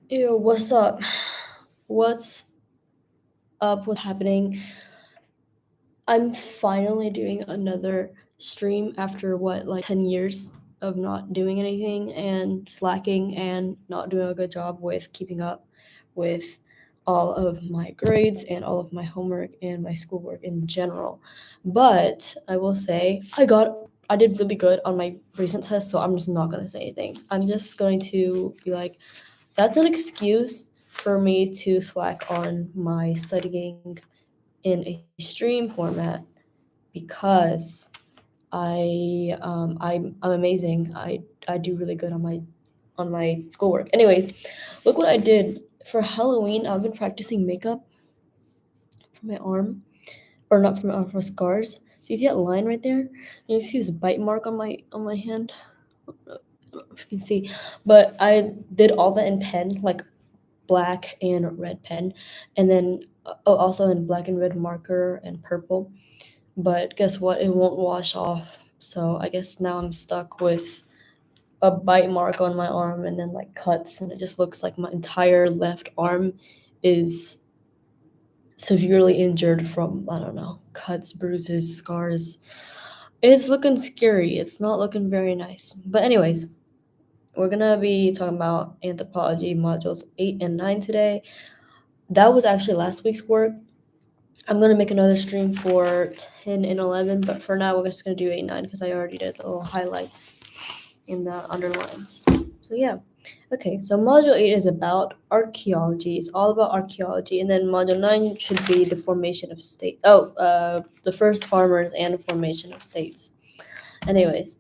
Ew, what's up? What's up? What's happening? I'm finally doing another stream after what, like 10 years of not doing anything and slacking and not doing a good job with keeping up with all of my grades and all of my homework and my schoolwork in general. But I will say I did really good on my recent test, so I'm just not going to say anything. I'm just going to be like, that's an excuse for me to slack on my studying in a stream format because I'm amazing. I do really good on my schoolwork. Anyways, look what I did for Halloween. I've been practicing makeup for my arm, or not for my arm, for scars. So you see that line right there? You see this bite mark on my hand. I don't know if you can see, but I did all that in pen, like black and red pen, and then also in black and red marker and purple. But guess what? It won't wash off. So I guess now I'm stuck with a bite mark on my arm and then like cuts, and it just looks like my entire left arm is severely injured from, I don't know, cuts, bruises, scars. It's looking scary. It's not looking very nice. But anyways, we're gonna be talking about anthropology modules 8 and 9 today. That was actually last week's work. I'm gonna make another stream for 10 and 11, but for now we're just gonna do 8 and 9 because I already did the little highlights in the underlines. So yeah. Okay, so module 8 is about archaeology. It's all about archaeology, and then module 9 should be the formation of state. The first farmers and the formation of states. Anyways,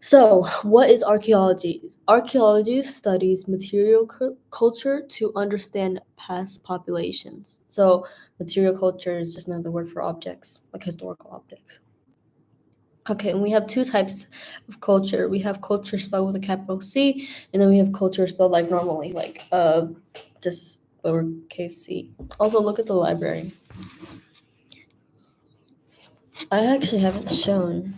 so what is archaeology? Archaeology studies material culture to understand past populations. So material culture is just another word for objects, like historical objects. Okay, and we have two types of culture. We have culture spelled with a capital C, and then we have culture spelled like normally, like just lowercase c. Also, look at the library. I actually haven't shown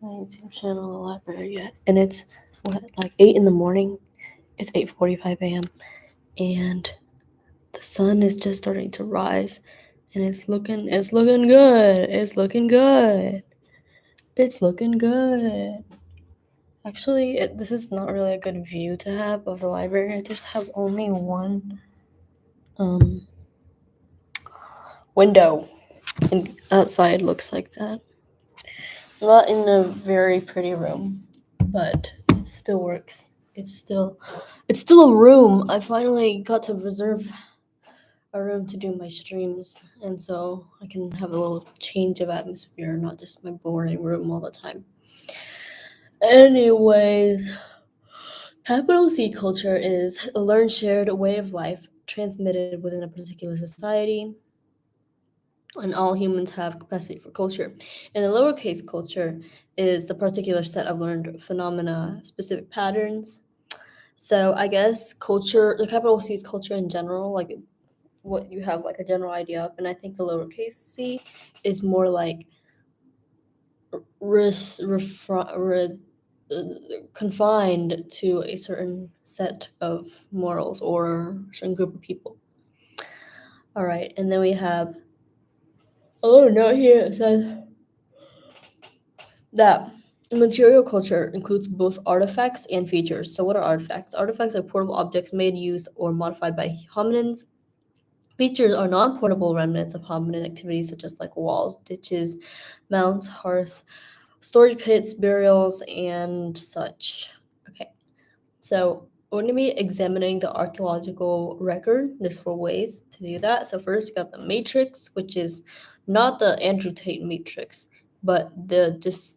my YouTube channel the library yet, and it's what, like 8 in the morning. It's 8:45 a.m. and the sun is just starting to rise, and it's looking good. It's looking good. It's looking good. Actually, this is not really a good view to have of the library. I just have only one window, and outside looks like that. Not in a very pretty room, but it still works. It's still a room. I finally got to reserve a room to do my streams, and so I can have a little change of atmosphere, not just my boring room all the time. Anyways, capital C culture is a learned shared way of life transmitted within a particular society, and all humans have capacity for culture. And the lowercase culture is the particular set of learned phenomena, specific patterns. So I guess culture, the capital C is culture in general, like what you have like a general idea of, and I think the lowercase c is more like confined to a certain set of morals or a certain group of people. All right, and then we have note here, it says that material culture includes both artifacts and features. So what are artifacts? Artifacts are portable objects made, used, or modified by hominins. Features are non-portable remnants of hominin activities such as like walls, ditches, mounds, hearths, storage pits, burials, and such. Okay, so we're going to be examining the archaeological record. There's 4 ways to do that. So first, you got the matrix, which is not the Andrew Tate matrix, but this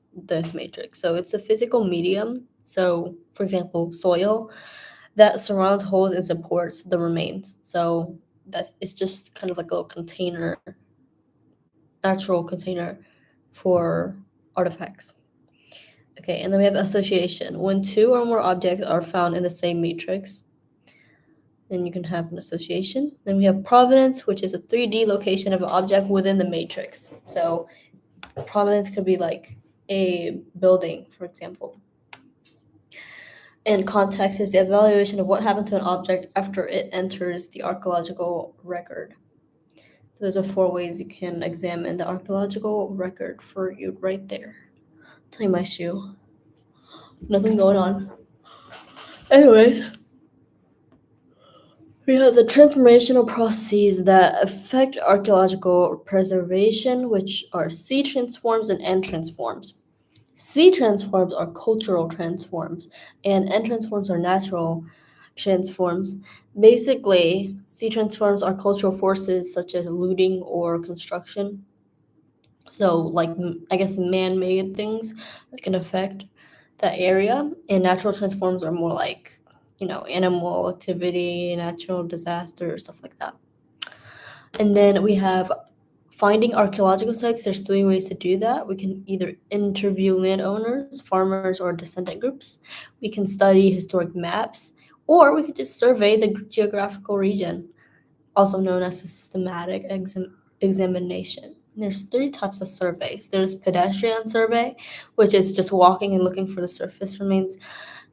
matrix. So it's a physical medium. So, for example, soil that surrounds, holds, and supports the remains. So it's just kind of like a little container, natural container for artifacts. Okay, and then we have association. When 2 or more objects are found in the same matrix, then you can have an association. Then we have provenance, which is a 3D location of an object within the matrix. So provenance could be like a building, for example. And context is the evaluation of what happened to an object after it enters the archaeological record. So those are 4 ways you can examine the archaeological record for you right there. Tie my shoe. Nothing going on. Anyways, we have the transformational processes that affect archaeological preservation, which are C transforms and N transforms. C transforms are cultural transforms, and N transforms are natural transforms. Basically, C transforms are cultural forces such as looting or construction. So, like, I guess man made things that can affect that area, and natural transforms are more like, animal activity, natural disaster, stuff like that. And then we have finding archaeological sites. There's 3 ways to do that. We can either interview landowners, farmers, or descendant groups. We can study historic maps, or we could just survey the geographical region, also known as a systematic examination. There's 3 types of surveys. There's pedestrian survey, which is just walking and looking for the surface remains.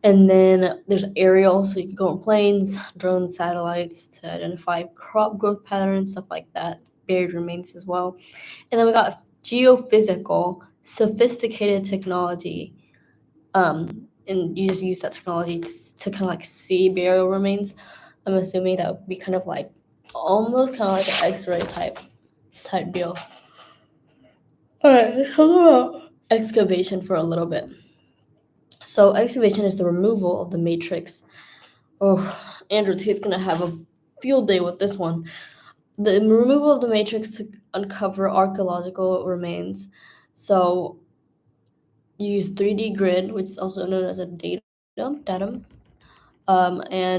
And then there's aerial, so you can go on planes, drones, satellites to identify crop growth patterns, stuff like that, buried remains as well. And then we got geophysical, sophisticated technology. And you just use that technology to kind of like see burial remains. I'm assuming that would be kind of like almost kind of like an X-ray type deal. All right, let's talk about excavation for a little bit. So excavation is the removal of the matrix. Oh, Andrew Tate's gonna have a field day with this one. The removal of the matrix to uncover archaeological remains. So you use 3D grid, which is also known as a datum, and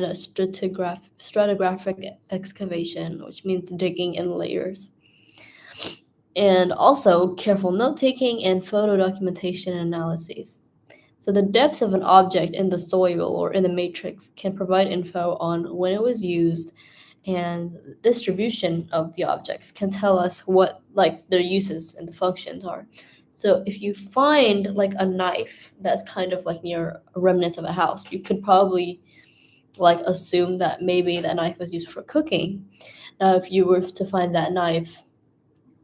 a stratigraphic excavation, which means digging in layers. And also careful note taking and photo documentation and analyses. So the depth of an object in the soil or in the matrix can provide info on when it was used, and distribution of the objects can tell us what like their uses and the functions are. So if you find like a knife that's kind of like near a remnant of a house, you could probably like assume that maybe that knife was used for cooking. Now if you were to find that knife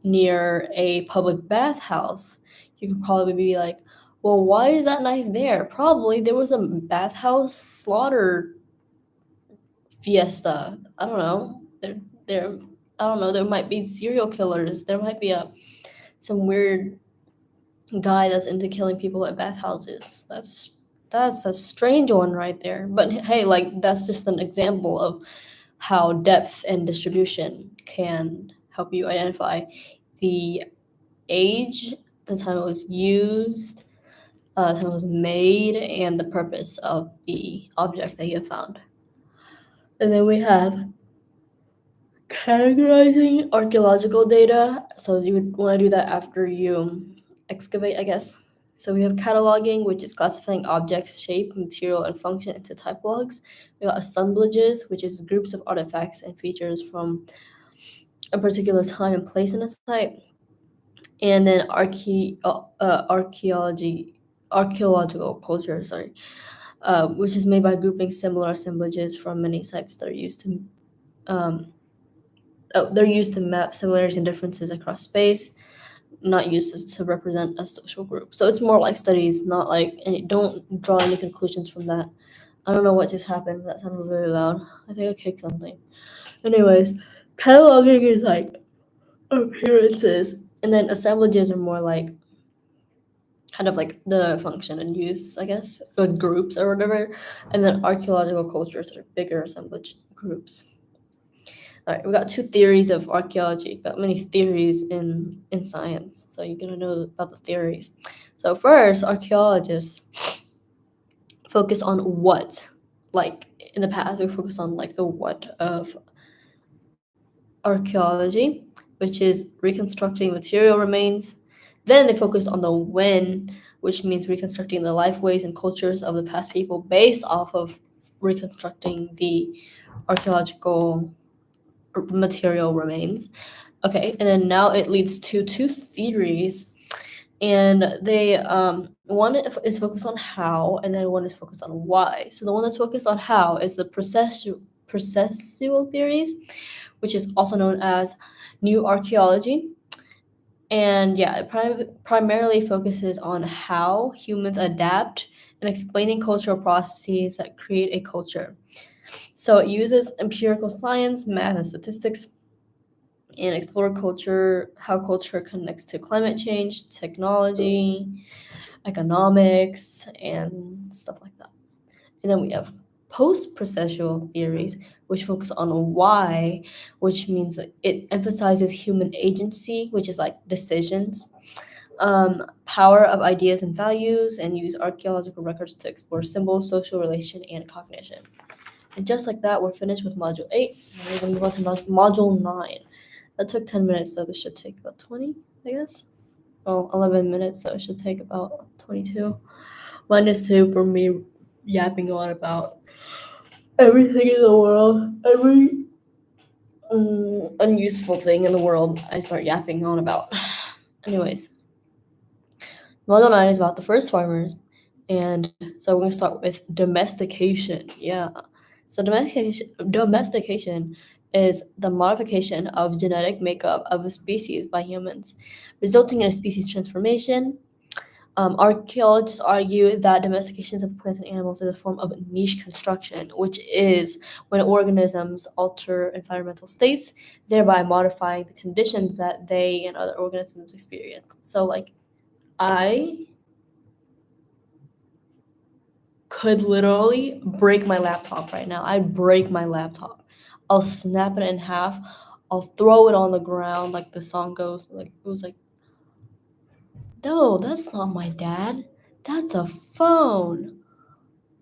near a public bathhouse, you could probably be like, well, why is that knife there? Probably there was a bathhouse slaughter fiesta. I don't know. There I don't know, there might be serial killers. There might be some weird guy that's into killing people at bathhouses. That's a strange one right there. But hey, like that's just an example of how depth and distribution can help you identify the age, the time it was used, the time it was made, and the purpose of the object that you have found. And then we have categorizing archaeological data. So you would want to do that after you excavate, I guess. So we have cataloging, which is classifying objects, shape, material, and function into type logs. We got assemblages, which is groups of artifacts and features from a particular time and place in a site. And then archaeological culture, sorry, which is made by grouping similar assemblages from many sites that are used to they're used to map similarities and differences across space, not used to represent a social group. So it's more like studies, not like, and don't draw any conclusions from that. I don't know what just happened. That sounded really loud. I think I kicked something. Anyways, cataloging is like appearances, and then assemblages are more like kind of like the function and use, I guess, groups or whatever. And then archaeological cultures are bigger assemblage groups. All right, we got 2 theories of archaeology. Got many theories in science, so you're gonna know about the theories. So first, archaeologists focus on what, like in the past, we focus on like the what of archaeology, which is reconstructing material remains. Then they focus on the when, which means reconstructing the life ways and cultures of the past people based off of reconstructing the archaeological material remains. Okay, and then now it leads to 2 theories, and they one is focused on how, and then one is focused on why. So the one that's focused on how is the processual theories, which is also known as new archaeology. And yeah, it primarily focuses on how humans adapt and explaining cultural processes that create a culture. So it uses empirical science, math, and statistics, and explore culture, how culture connects to climate change, technology, economics, and stuff like that. And then we have post-processual theories, which focus on why, which means it emphasizes human agency, which is like decisions, power of ideas and values, and use archaeological records to explore symbols, social relation, and cognition. And just like that, we're finished with Module 8. Now we're going to move on to Module 9. That took 10 minutes, so this should take about 20, I guess. Oh, 11 minutes, so it should take about 22. -2 for me yapping on about everything in the world, every unuseful thing in the world I start yapping on about. Anyways, Model 9 is about the first farmers, and so we're going to start with domestication. Yeah. So domestication is the modification of genetic makeup of a species by humans, resulting in a species transformation. Archaeologists argue that domestication of plants and animals is a form of niche construction, which is when organisms alter environmental states, thereby modifying the conditions that they and other organisms experience. So, like, I could literally break my laptop right now. I'd break my laptop. I'll snap it in half. I'll throw it on the ground, like the song goes. Like it was like, no, that's not my dad. That's a phone.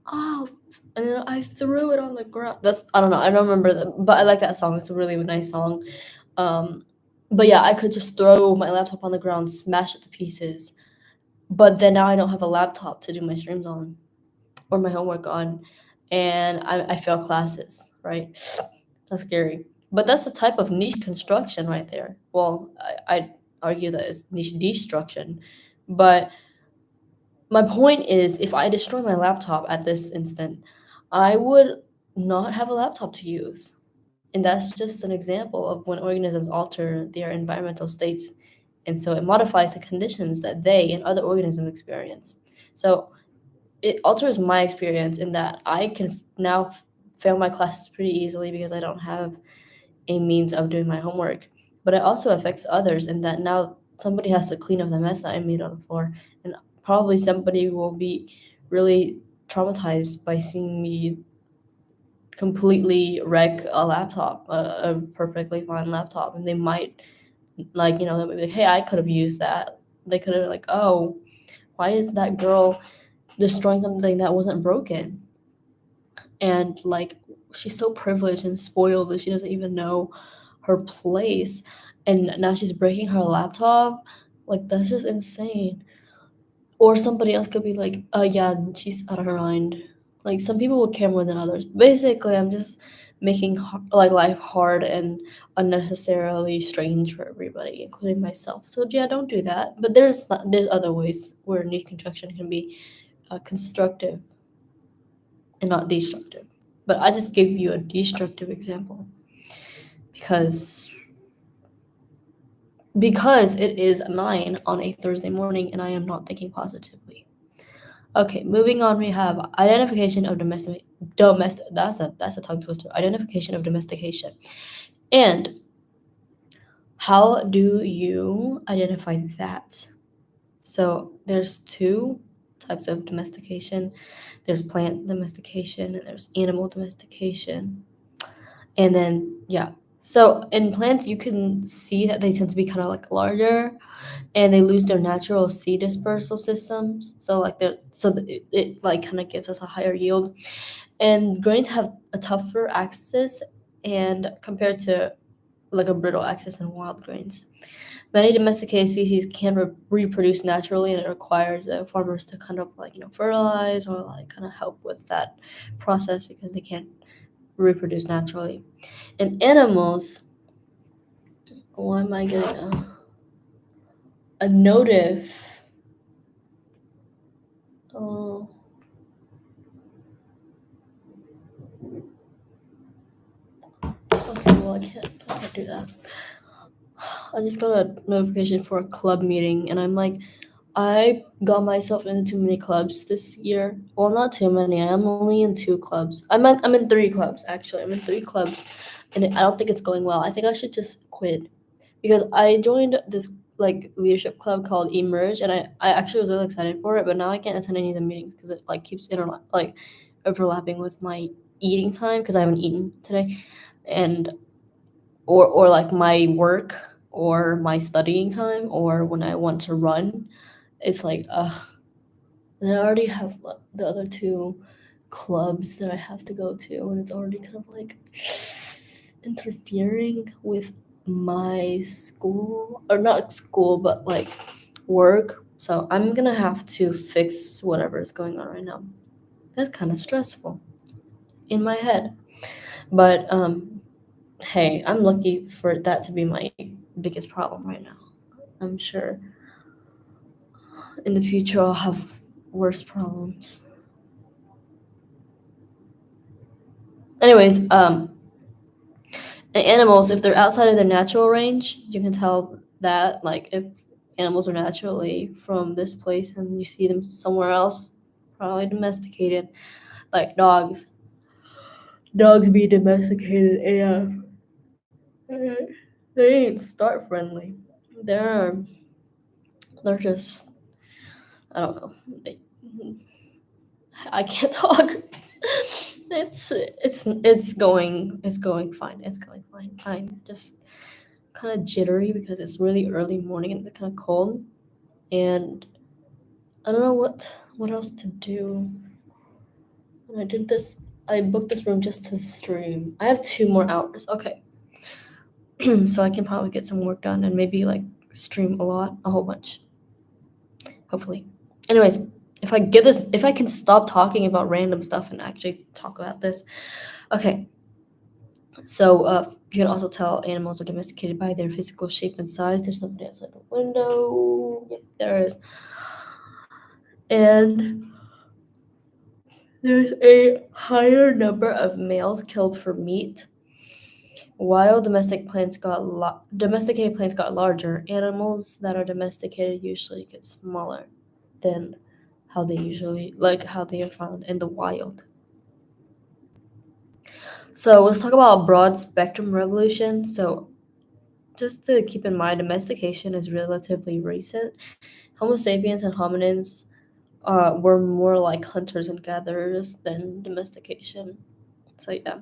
Oh, and then I threw it on the ground. That's I don't know. I don't remember that, but I like that song. It's a really nice song. Um, but yeah, I could just throw my laptop on the ground, smash it to pieces. But then now I don't have a laptop to do my streams on or my homework on, and I fail classes. Right? That's scary. But that's the type of niche construction right there. Well, I'd argue that it's niche destruction, but my point is, if I destroy my laptop at this instant, I would not have a laptop to use. And that's just an example of when organisms alter their environmental states. And so it modifies the conditions that they and other organisms experience. So it alters my experience in that I can now fail my classes pretty easily because I don't have a means of doing my homework. But it also affects others in that now somebody has to clean up the mess that I made on the floor. And probably somebody will be really traumatized by seeing me completely wreck a laptop, a perfectly fine laptop. And they might, like, they'll be like, hey, I could have used that. They could have, like, oh, why is that girl destroying something that wasn't broken? And, like, she's so privileged and spoiled that she doesn't even know her place. And now she's breaking her laptop. Like, that's just insane. Or somebody else could be like, yeah, she's out of her mind. Like, some people would care more than others. Basically, I'm just making like life hard and unnecessarily strange for everybody, including myself. So yeah, don't do that. But there's other ways where niche construction can be constructive and not destructive. But I just gave you a destructive example because it is 9 on a Thursday morning and I am not thinking positively. Okay, moving on, we have identification of domestic that's a tongue twister. Identification of domestication. And how do you identify that? So there's two types of domestication. There's plant domestication and there's animal domestication. And then yeah. So in plants you can see that they tend to be kind of like larger and they lose their natural seed dispersal systems. So like it like kind of gives us a higher yield. And grains have a tougher axis and compared to like a brittle axis in wild grains. Many domesticated species can reproduce naturally, and it requires farmers to kind of like fertilize or like kind of help with that process because they can't reproduce naturally. In animals, why am I getting a notif? Oh, okay. Well, I can't do that. I just got a notification for a club meeting, and I'm like, I got myself into too many clubs this year. Well, not too many. I'm only in two clubs. I'm in three clubs actually. I'm in three clubs, and I don't think it's going well. I think I should just quit because I joined this like leadership club called Emerge, and I actually was really excited for it, but now I can't attend any of the meetings because it like keeps like overlapping with my eating time because I haven't eaten today, and or like my work or my studying time or when I want to run. It's like and I already have the other two clubs that I have to go to, and it's already kind of like interfering with my school, or not school, but like work. So I'm gonna have to fix whatever is going on right now. That's kind of stressful in my head. But hey, I'm lucky for that to be my biggest problem right now. I'm sure in the future I'll have worse problems. Anyways, and animals, if they're outside of their natural range, you can tell that like if animals are naturally from this place and you see them somewhere else, probably domesticated, like dogs. Dogs be domesticated AF. They ain't start friendly. They're they're just I don't know. I can't talk. It's going fine. It's going fine. I'm just kind of jittery because it's really early morning and it's kind of cold, and I don't know what else to do. And I did this. I booked this room just to stream. I have 2 more hours. Okay, so I can probably get some work done and maybe like stream a whole bunch. Hopefully. Anyways, if I can stop talking about random stuff and actually talk about this. Okay, so you can also tell animals are domesticated by their physical shape and size. There's somebody outside the window. Yep, there is. And there's a higher number of males killed for meat. While domesticated plants got larger, animals that are domesticated usually get smaller than how they are found in the wild. So let's talk about broad spectrum revolution. So just to keep in mind, domestication is relatively recent. Homo sapiens and hominins were more like hunters and gatherers than domestication. So yeah.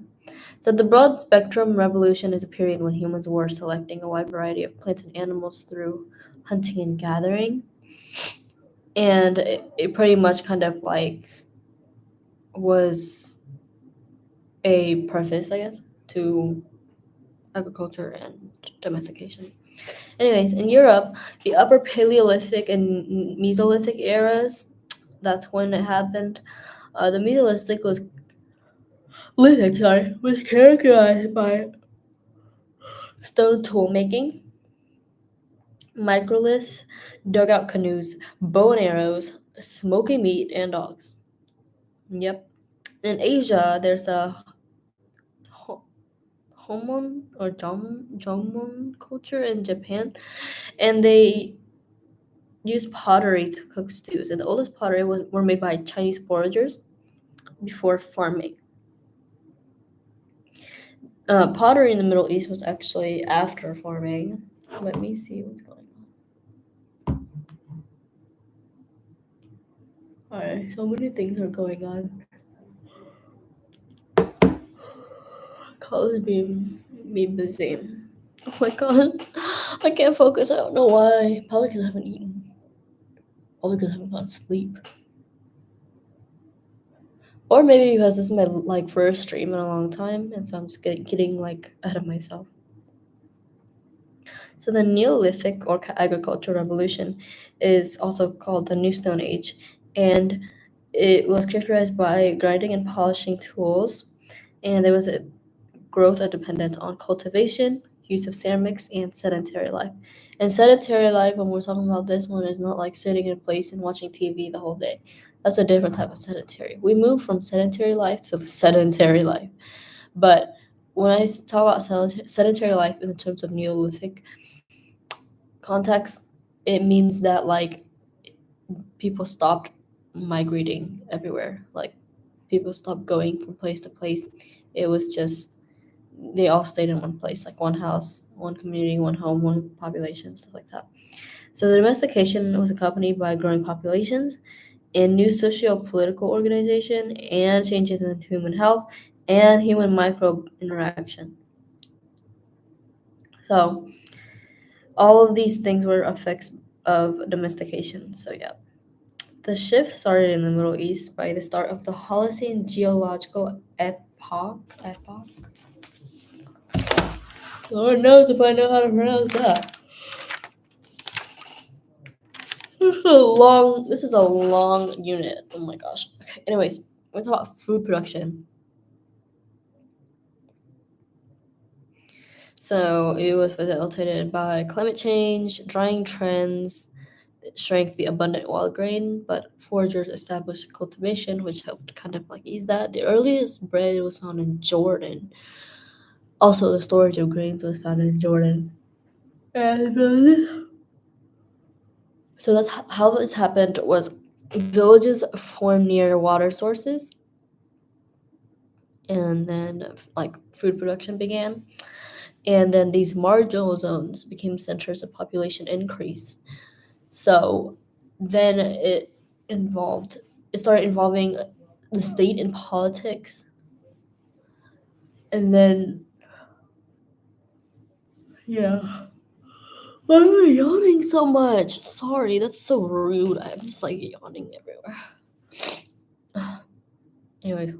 So the broad spectrum revolution is a period when humans were selecting a wide variety of plants and animals through hunting and gathering. And it pretty much kind of like was a preface, I guess, to agriculture and domestication. Anyways, in Europe, the Upper Paleolithic and Mesolithic eras, that's when it happened. The Mesolithic was characterized by stone tool making, microliths, dugout canoes, bow and arrows, smoking meat, and dogs. Yep. In Asia, there's a ho- Homon or Jomon culture in Japan, and they use pottery to cook stews. And the oldest pottery were made by Chinese foragers before farming. Pottery in the Middle East was actually after farming. Let me see what's going on. Alright, so many things are going on. College be busy. Oh my god. I can't focus. I don't know why. Probably because I haven't eaten. Probably because I haven't gotten sleep. Or maybe because this is my like first stream in a long time, and so I'm just getting like ahead of myself. So the Neolithic or agricultural revolution is also called the New Stone Age, and it was characterized by grinding and polishing tools, and there was a growth and dependence on cultivation, use of ceramics, and sedentary life. And sedentary life, when we're talking about this one, is not like sitting in place and watching TV the whole day. That's a different type of sedentary. We move from sedentary life to the sedentary life. But when I talk about sedentary life in terms of Neolithic context, it means that like people stopped migrating everywhere. Like people stopped going from place to place. It was just they all stayed in one place, like one house, one community, one home, one population, stuff like that. So the domestication was accompanied by growing populations and new socio-political organization and changes in human health and human microbe interaction. So all of these things were effects of domestication. So yeah. The shift started in the Middle East by the start of the Holocene geological epoch. Lord knows if I know how to pronounce that. This is a long unit. Oh my gosh. Okay, anyways, we're talking about food production. So it was facilitated by climate change, drying trends, shrank the abundant wild grain, but foragers established cultivation, which helped kind of like ease that. The earliest bread was found in Jordan. Also, the storage of grains was found in Jordan. And so that's how this happened was villages formed near water sources, and then like food production began. And then these marginal zones became centers of population increase. So then it started involving the state in politics. And then, yeah. Why am I yawning so much? Sorry, that's so rude. I'm just like yawning everywhere. Anyways.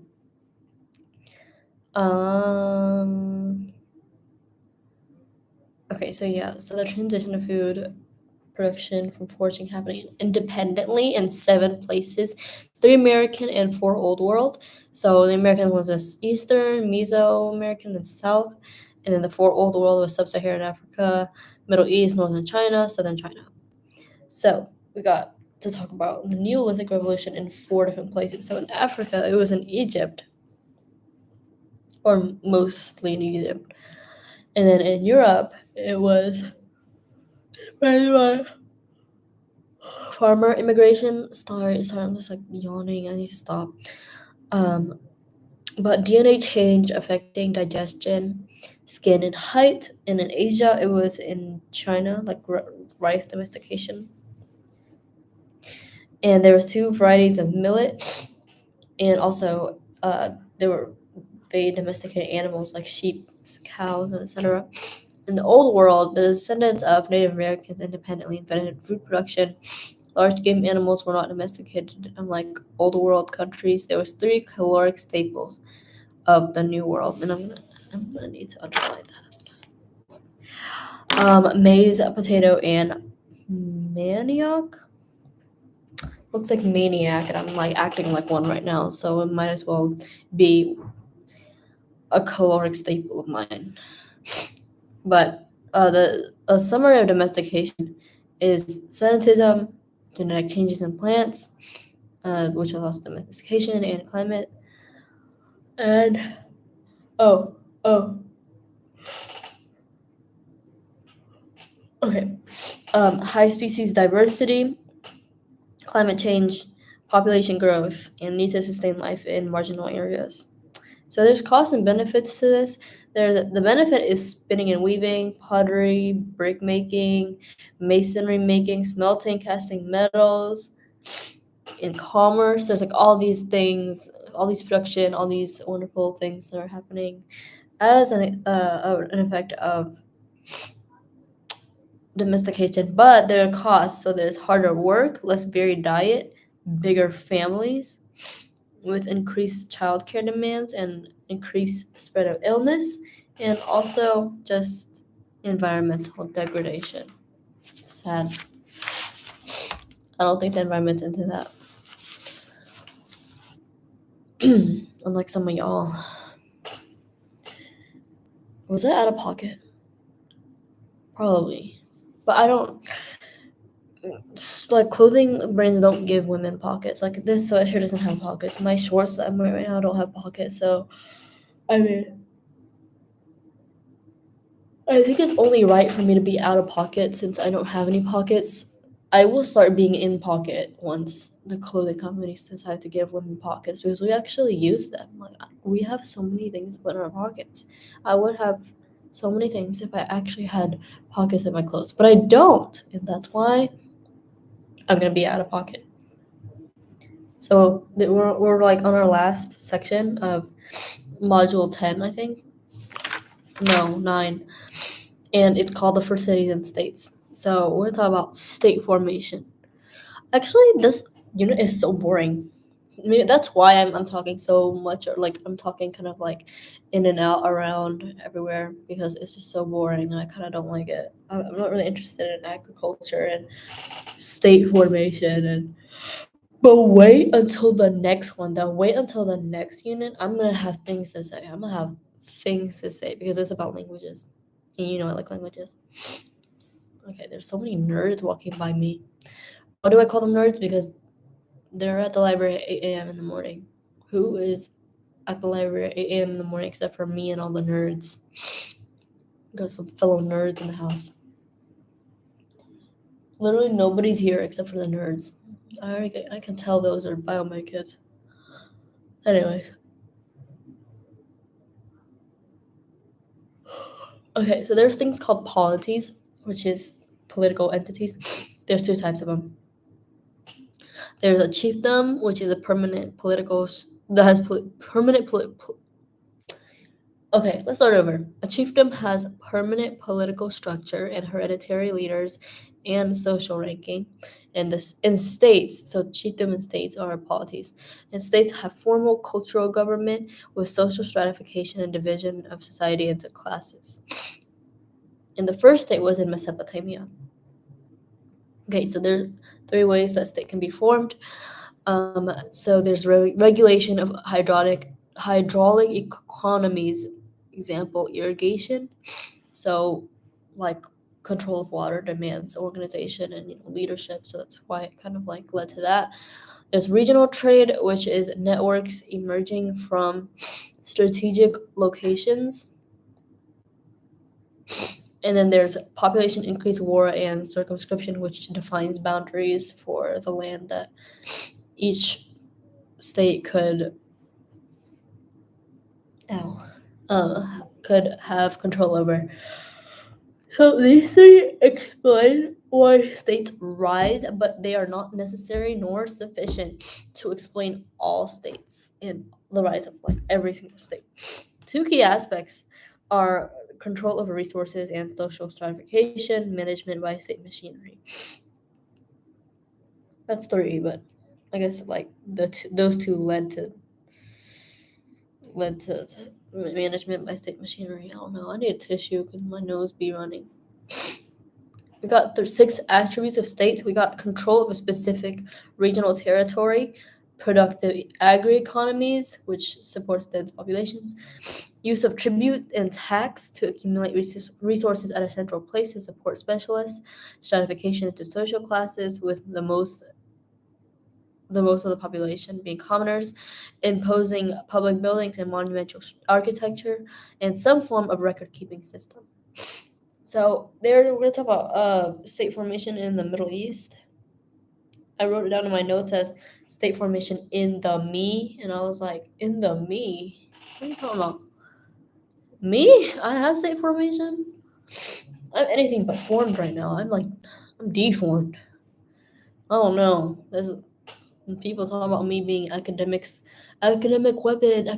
Um. Okay, so yeah, so the transition of food production from foraging happening independently in 7 places, 3 American and 4 Old World. So the American was just Eastern, Mesoamerican, and South, and then the 4 Old World was Sub-Saharan Africa, Middle East, Northern China, Southern China. So we got to talk about the Neolithic Revolution in 4 different places. So in Africa, it was in Egypt, or mostly in Egypt, and then in Europe, it was farmer immigration. Sorry, I'm just like yawning. I need to stop. Um, but DNA change affecting digestion, skin, and height. And in Asia, it was in China, like rice domestication. And there was 2 varieties of millet, and also they domesticated animals like sheep, cows, and etc. In the Old World, the descendants of Native Americans independently invented food production. Large game animals were not domesticated. Unlike Old World countries, there was 3 caloric staples of the New World, and I'm gonna need to underline that. Maize, potato, and manioc. Looks like maniac, and I'm like acting like one right now, so it might as well be a caloric staple of mine. But the a summary of domestication is sedentism, genetic changes in plants, which allows domestication and climate, and oh oh okay, high species diversity, climate change, population growth, and need to sustain life in marginal areas. So there's costs and benefits to this. The benefit is spinning and weaving, pottery, brick making, masonry making, smelting, casting metals. In commerce, there's like all these things, all these production, all these wonderful things that are happening as an effect of domestication. But there are costs, so there's harder work, less varied diet, bigger families, with increased childcare demands and increased spread of illness, and also just environmental degradation. Sad. I don't think the environment's into that. Unlike some of y'all. Was it out of pocket? Probably. But I don't. like clothing brands don't give women pockets. Like this sweatshirt doesn't have pockets. My shorts that I'm wearing right now don't have pockets. So I mean, I think it's only right for me to be out of pocket since I don't have any pockets. I will start being in pocket once the clothing companies decide to give women pockets because we actually use them. Like we have so many things to put in our pockets. I would have so many things if I actually had pockets in my clothes, but I don't, and that's why I'm gonna be out of pocket. So we're like on our last section of module 10, I think. No, 9. And it's called the First Cities and States. So we're talking about state formation. Actually, this unit is so boring. Maybe that's why I'm talking so much, or like I'm talking kind of like in and out around everywhere because it's just so boring and I kind of don't like it. I'm not really interested in agriculture and state formation and. But wait until the next one. Though wait until the next unit. I'm gonna have things to say. I'm gonna have things to say because it's about languages, and you know I like languages. Okay, there's so many nerds walking by me. Why do I call them nerds? Because they're at the library at 8 a.m. in the morning. Who is at the library at 8 a.m. in the morning except for me and all the nerds? Got some fellow nerds in the house. Literally nobody's here except for the nerds. I can tell those are biomed kids. Anyways. Okay, so there's things called polities, which is political entities. There's two types of them. There's a chiefdom, which is a permanent political that has permanent. Okay, let's start over. A chiefdom has permanent political structure and hereditary leaders and social ranking. And this in states, so chiefdom and states are polities. And states have formal cultural government with social stratification and division of society into classes. And the first state was in Mesopotamia. Okay, so there's 3 ways that state can be formed. So there's regulation of hydraulic economies, example irrigation. So like control of water demands organization and leadership. So that's why it kind of like led to that. There's regional trade, which is networks emerging from strategic locations. And then there's population increase, war, and circumscription, which defines boundaries for the land that each state could have control over. So these 3 explain why states rise, but they are not necessary nor sufficient to explain all states and the rise of like every single state. 2 key aspects are control over resources and social stratification, management by state machinery. That's 3, but I guess like those 2 led to management by state machinery. I don't know. I need a tissue because my nose be running. We got 6 attributes of states. We got control of a specific regional territory, productive agri-economies, which supports dense populations, use of tribute and tax to accumulate resources at a central place to support specialists, stratification into social classes with the most of the population being commoners, imposing public buildings and monumental architecture, and some form of record-keeping system. So there, we're going to talk about state formation in the Middle East. I wrote it down in my notes as state formation in the me, and I was like, in the me? What are you talking about? Me? I have state formation? I'm anything but formed right now. I'm deformed. I don't know. There's people talking about me being academic weapon,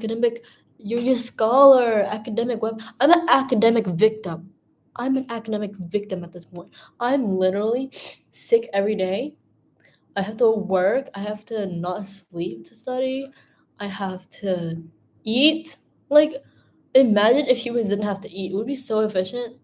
you're a scholar, academic weapon. I'm an academic victim. I'm an academic victim at this point. I'm literally sick every day. I have to work. I have to not sleep to study. I have to eat. Like, imagine if humans didn't have to eat. It would be so efficient.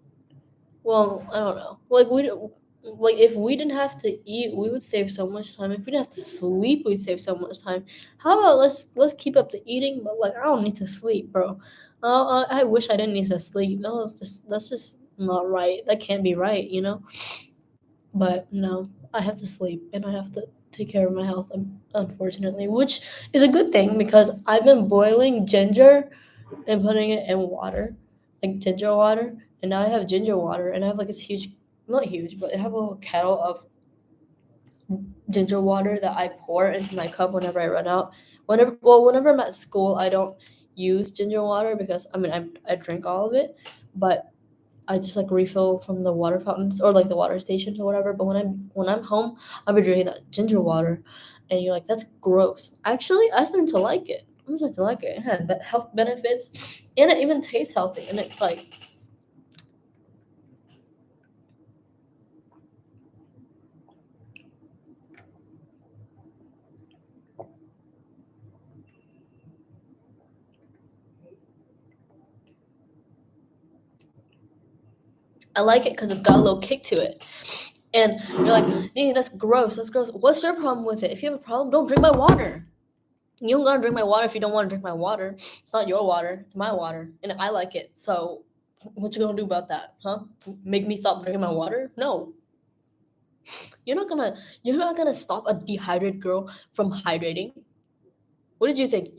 Well, I don't know. Like if we didn't have to eat, we would save so much time. If we didn't have to sleep, we'd save so much time. How about let's keep up the eating, but like I don't need to sleep, bro. I wish I didn't need to sleep. That's just not right. That can't be right, you know. But no, I have to sleep and I have to take care of my health, unfortunately, which is a good thing because I've been boiling ginger and putting it in water, like ginger water, and now I have ginger water, and I have like this huge, not huge, but I have a little kettle of ginger water that I pour into my cup whenever I run out. Whenever I'm at school, I don't use ginger water because I drink all of it, but I just like refill from the water fountains or like the water stations or whatever. But when I'm home, I'll be drinking that ginger water, and you're like, that's gross. Actually, I started to like it. I'm starting to like it. It had health benefits, and it even tastes healthy. And it's like, I like it because it's got a little kick to it. And you're like, nee, that's gross. That's gross. What's your problem with it? If you have a problem, don't drink my water. You don't gotta drink my water if you don't want to drink my water. It's not your water. It's my water, and I like it. So, what you gonna do about that, huh? Make me stop drinking my water? No. You're not gonna stop a dehydrated girl from hydrating. What did you think?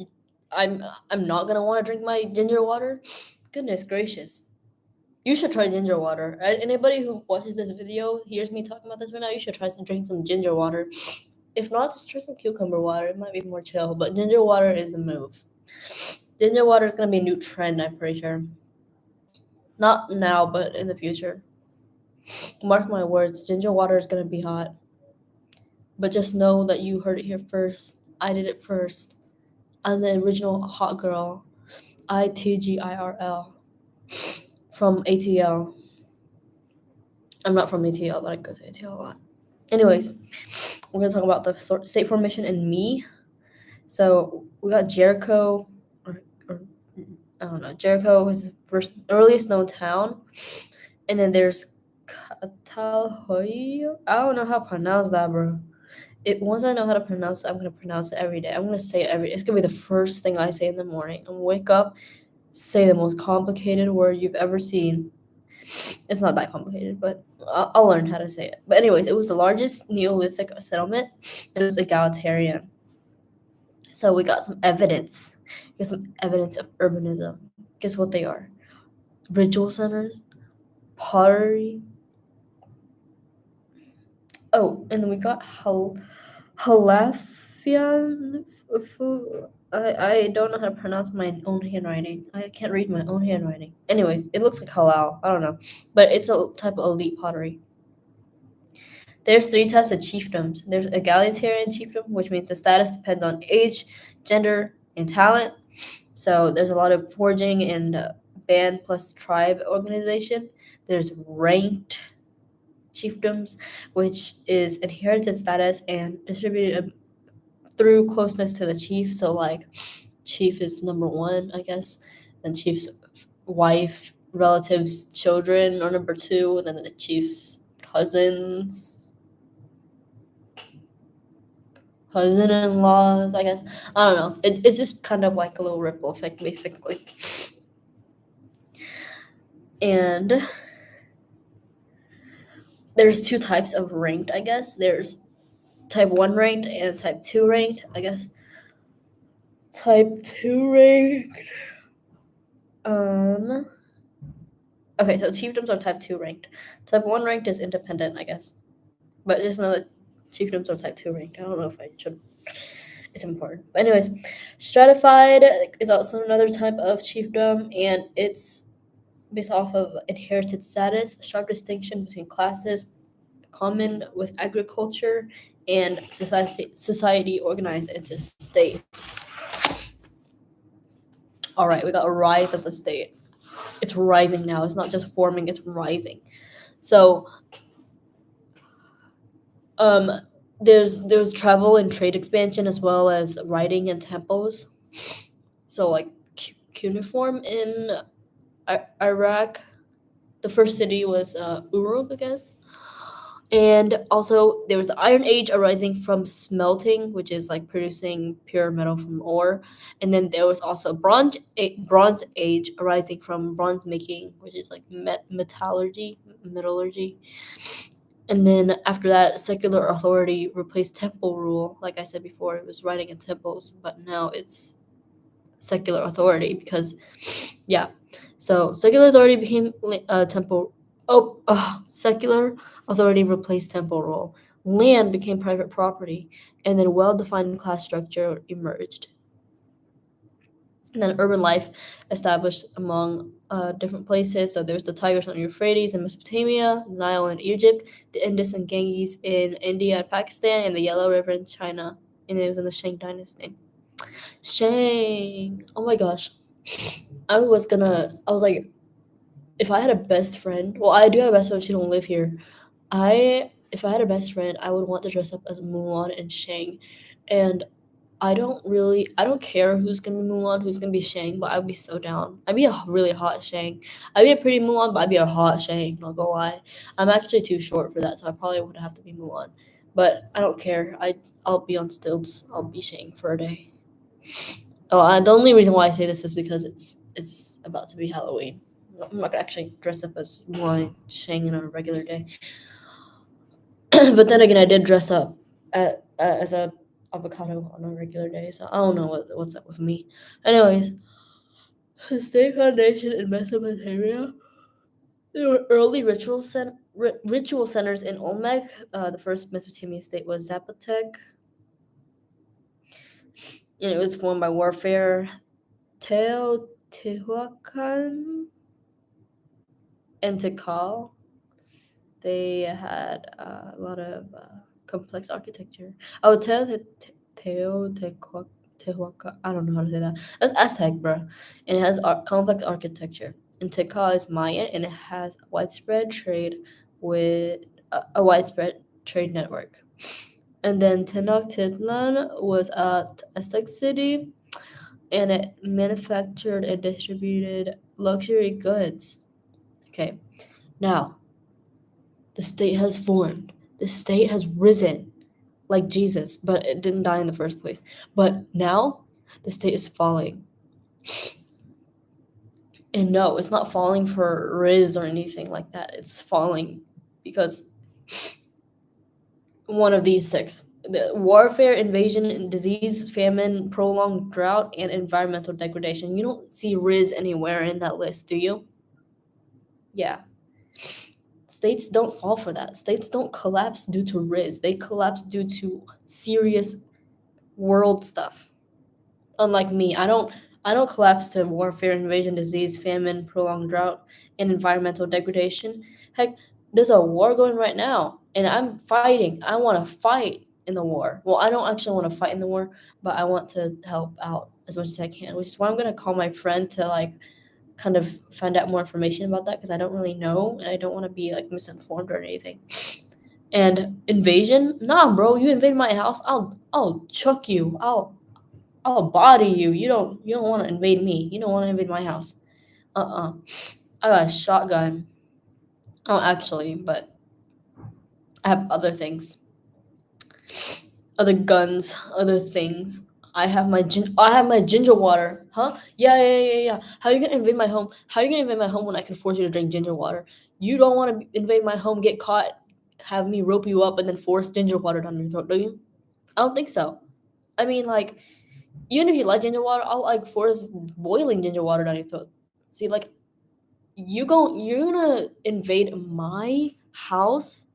I'm not gonna want to drink my ginger water? Goodness gracious. You should try ginger water. Anybody who watches this video, hears me talking about this right now, you should try some drink some ginger water. If not, just try some cucumber water. It might be more chill, but ginger water is the move. Ginger water is gonna be a new trend, I'm pretty sure. Not now, but in the future. Mark my words, ginger water is gonna be hot. But just know that you heard it here first. I did it first. I'm the original hot girl. ITGIRL. From ATL. I'm not from ATL, but I go to ATL a lot. Anyways, we're gonna talk about the state formation and me. So we got Jericho, or I don't know. Jericho was the earliest known town, and then there's Catalhoyo. I don't know how to pronounce that, bro. Once I know how to pronounce it, I'm gonna pronounce it every day. I'm gonna say it It's gonna be the first thing I say in the morning. I'm gonna wake up, say the most complicated word you've ever seen. It's not that complicated, but I'll learn how to say it. But anyways, it was the largest Neolithic settlement. It was egalitarian. So we got some evidence. We got some evidence of urbanism. Guess what they are? Ritual centers, pottery. Oh, and then we got Halafian. I don't know how to pronounce my own handwriting. I can't read my own handwriting. Anyways, it looks like halal. I don't know, but it's a type of elite pottery. There's 3 types of chiefdoms. There's egalitarian chiefdom, which means the status depends on age, gender, and talent. So there's a lot of forging and band plus tribe organization. There's ranked chiefdoms, which is inherited status and distributed through closeness to the chief. So like chief is number 1, I guess, then chief's wife, relatives, children are number 2, and then the chief's cousin-in-laws, I guess. I don't know. It's just kind of like a little ripple effect, basically. And there's 2 types of ranked, I guess. There's type 1 ranked and type 2 ranked, I guess. Type 2 ranked. Okay, so chiefdoms are type 2 ranked. Type 1 ranked is independent, I guess. But just know that chiefdoms are type 2 ranked. I don't know if I should. It's important. But anyways, stratified is also another type of chiefdom, and it's based off of inherited status, sharp distinction between classes, common with agriculture, and society organized into states. All right, we got a rise of the state. It's rising now. It's not just forming, it's rising. So there's travel and trade expansion as well as writing and temples. So like cuneiform in Iraq, the first city was Uruk, I guess. And also there was the Iron Age arising from smelting, which is like producing pure metal from ore. And then there was also Bronze Age arising from bronze making, which is like metallurgy. And then after that, secular authority replaced temple rule. Like I said before, it was writing in temples, but now it's secular authority because, yeah. So secular authority became temple. Secular authority replaced temple rule. Land became private property, and then well-defined class structure emerged. And then urban life established among different places. So there's the Tigris on Euphrates in Mesopotamia, the Nile in Egypt, the Indus and Ganges in India and Pakistan, and the Yellow River in China. And it was in the Shang Dynasty. Shang! Oh my gosh. I was like, if I had a best friend, well, I do have a best friend, she don't live here. If I had a best friend, I would want to dress up as Mulan and Shang. And I don't care who's gonna be Mulan, who's gonna be Shang, but I'd be so down. I'd be a really hot Shang. I'd be a pretty Mulan, but I'd be a hot Shang, not gonna lie. I'm actually too short for that, so I probably would have to be Mulan. But I don't care. I'll be on stilts. I'll be Shang for a day. Oh, the only reason why I say this is because it's about to be Halloween. I'm not gonna actually dress up as Mulan and Shang on a regular day. But then again, I did dress up as a avocado on a regular day, so I don't know what's up with me. Anyways, the state foundation in Mesopotamia. There were early ritual centers in Olmec. The first Mesopotamian state was Zapotec, and it was formed by warfare. Teotihuacan and Tikal. They had a lot of complex architecture. Oh, Teotihuacan. I don't know how to say that. That's Aztec, bro. And it has complex architecture. And Tikal is Mayan, and it has widespread trade with a widespread trade network. And then Tenochtitlan was a Aztec city, and it manufactured and distributed luxury goods. Okay, now the state has formed. The state has risen like Jesus, but it didn't die in the first place. But now the state is falling. And no, it's not falling for Riz or anything like that. It's falling because one of these six: the warfare, invasion, and disease, famine, prolonged drought, and environmental degradation. You don't see Riz anywhere in that list, do you? Yeah. States don't fall for that. States don't collapse due to Riz. They collapse due to serious world stuff. Unlike me, I don't collapse to warfare, invasion, disease, famine, prolonged drought, and environmental degradation. Heck, there's a war going right now, and I'm fighting. I want to fight in the war. Well, I don't actually want to fight in the war, but I want to help out as much as I can, which is why I'm gonna call my friend to like kind of find out more information about that because I don't really know and I don't want to be like misinformed or anything. And invasion? Nah, bro, you invade my house, I'll chuck you. I'll body you. You don't want to invade me. You don't want to invade my house. I got a shotgun. Oh, actually, but I have other things. Other guns, other things. I have my ginger water. Huh? Yeah. How you gonna invade my home? How you gonna invade my home when I can force you to drink ginger water? You don't want to invade my home, get caught, have me rope you up, and then force ginger water down your throat, do you? I don't think so. I mean, like, even if you like ginger water, I'll like force boiling ginger water down your throat. See, like, you're gonna invade my house.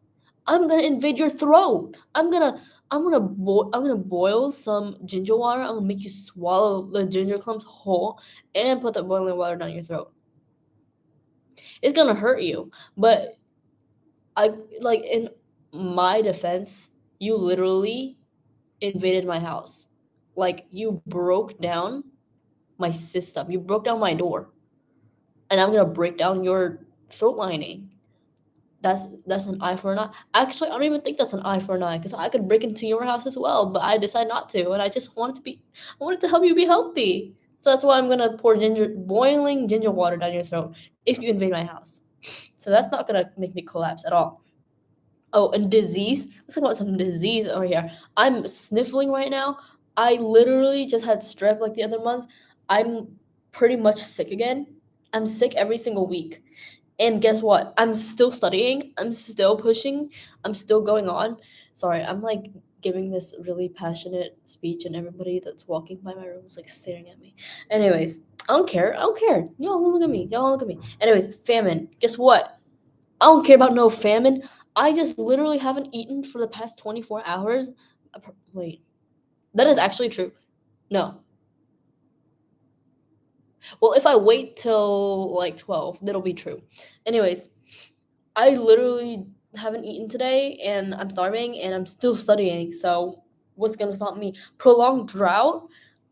I'm gonna invade your throat. I'm gonna boil some ginger water. I'm gonna make you swallow the ginger clumps whole and put the boiling water down your throat. It's gonna hurt you, but I like in my defense, you literally invaded my house. Like you broke down my system. You broke down my door, and I'm gonna break down your throat lining. That's an eye for an eye. Actually, I don't even think that's an eye for an eye because I could break into your house as well, but I decided not to, and I wanted to help you be healthy. So that's why I'm gonna pour boiling ginger water down your throat if you invade my house. So that's not gonna make me collapse at all. Oh, and disease. Let's talk about some disease over here. I'm sniffling right now. I literally just had strep like the other month. I'm pretty much sick again. I'm sick every single week. And guess what? I'm still studying. I'm still pushing. I'm still going on. Sorry, I'm like giving this really passionate speech, and everybody that's walking by my room is like staring at me. Anyways, I don't care. I don't care. Y'all don't look at me. Y'all don't look at me. Anyways, famine. Guess what? I don't care about no famine. I just literally haven't eaten for the past 24 hours. Wait, that is actually true. No. Well, if I wait till like 12, that'll be true. Anyways, I literally haven't eaten today and I'm starving and I'm still studying. So, what's going to stop me? Prolonged drought?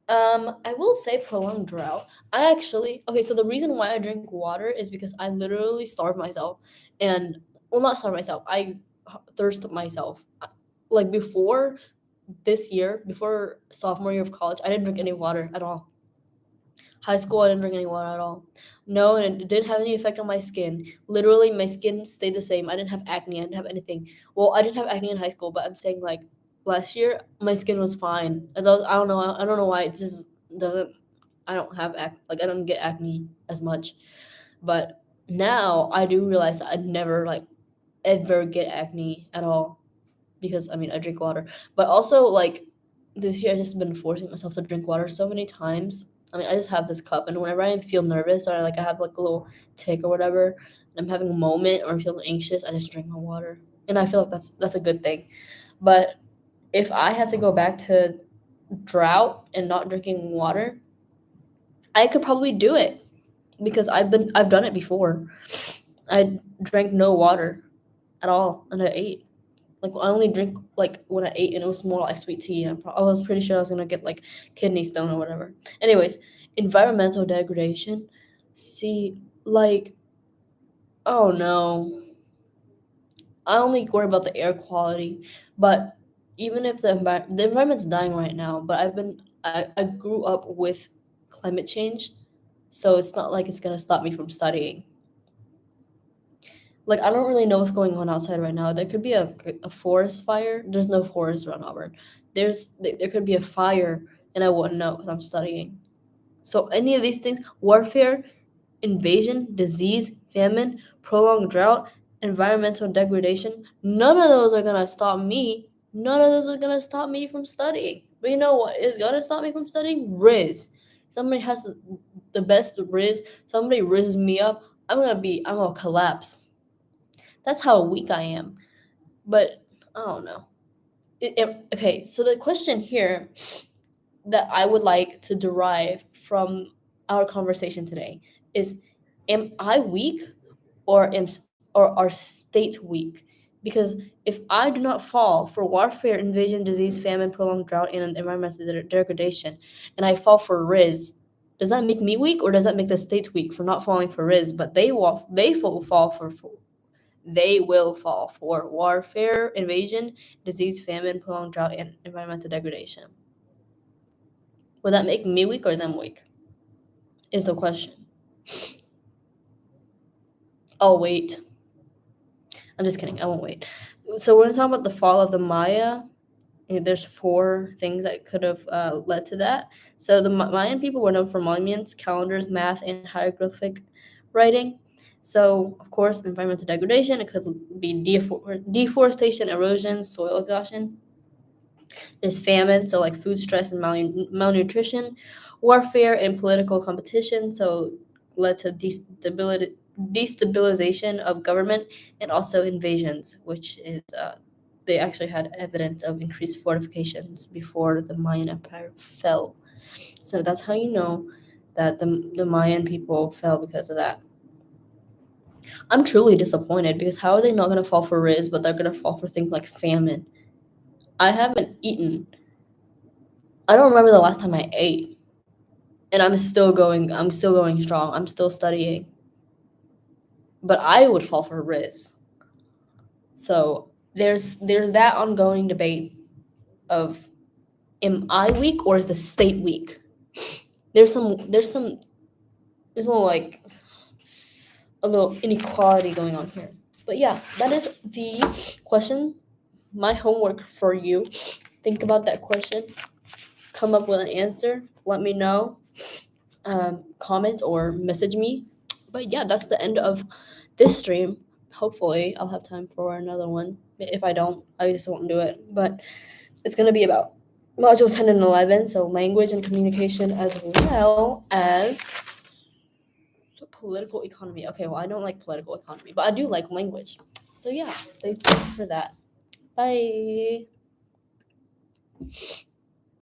I will say prolonged drought. I actually okay. So the reason why I drink water is because I literally starve myself, and well, not starve myself. I thirst myself. Like before this year, before sophomore year of college, I didn't drink any water at all. High school, I didn't drink any water at all. No, and it didn't have any effect on my skin. Literally, my skin stayed the same. I didn't have acne. I didn't have anything. Well, I didn't have acne in high school, but I'm saying like last year, my skin was fine. I don't know. I don't know why it just doesn't. I don't have like I don't get acne as much, but now I do realize that I'd never like ever get acne at all because I mean I drink water, but also like this year I just been forcing myself to drink water so many times. I mean I just have this cup, and whenever I feel nervous or like I have like a little tick or whatever, and I'm having a moment or I'm feeling anxious, I just drink my water, and I feel like that's a good thing. But if I had to go back to drought and not drinking water, I could probably do it because I've done it before. I drank no water at all, and I ate. Like I only drink like when I ate, and it was more like sweet tea. And I was pretty sure I was gonna get like kidney stone or whatever. Anyways, environmental degradation. See, like, oh no, I only worry about the air quality. But even if the environment's dying right now, but I grew up with climate change, so it's not like it's gonna stop me from studying. Like I don't really know what's going on outside right now. There could be a forest fire. There's no forest around Auburn. There could be a fire, and I wouldn't know because I'm studying. So any of these things, warfare, invasion, disease, famine, prolonged drought, environmental degradation, none of those are gonna stop me. None of those are gonna stop me from studying. But you know what is gonna stop me from studying? Riz. Somebody has the best riz. Somebody rizzes me up. I'm gonna collapse. That's how weak I am. But I don't know. Okay, so the question here that I would like to derive from our conversation today is: am I weak, or are states weak? Because if I do not fall for warfare, invasion, disease, famine, prolonged drought, and environmental degradation, and I fall for Riz, does that make me weak, or does that make the states weak for not falling for Riz? But they will fall for warfare, invasion, disease, famine, prolonged drought, and environmental degradation. Would that make me weak or them weak? Is the question. I'll wait. I'm just kidding. I won't wait. So we're going to talk about the fall of the Maya. There's 4 things that could have led to that. So the Mayan people were known for monuments, calendars, math, and hieroglyphic writing. So, of course, environmental degradation. It could be deforestation, erosion, soil exhaustion. There's famine, so like food stress and malnutrition. Warfare and political competition, so led to destabilization of government, and also invasions, which is they actually had evidence of increased fortifications before the Mayan Empire fell. So that's how you know that the Mayan people fell because of that. I'm truly disappointed because how are they not going to fall for Riz, but they're going to fall for things like famine? I haven't eaten. I don't remember the last time I ate, and I'm still going. I'm still going strong. I'm still studying, but I would fall for Riz. So there's that ongoing debate of, am I weak or is the state weak? There's some like a little inequality going on here. But yeah, that is the question. My homework for you. Think about that question. Come up with an answer. Let me know. Comment or message me. But yeah, that's the end of this stream. Hopefully, I'll have time for another one. If I don't, I just won't do it. But it's going to be about module 10 and 11, so language and communication, as well as political economy. Okay, well, I don't like political economy, but I do like language. So yeah, stay tuned for that. Bye.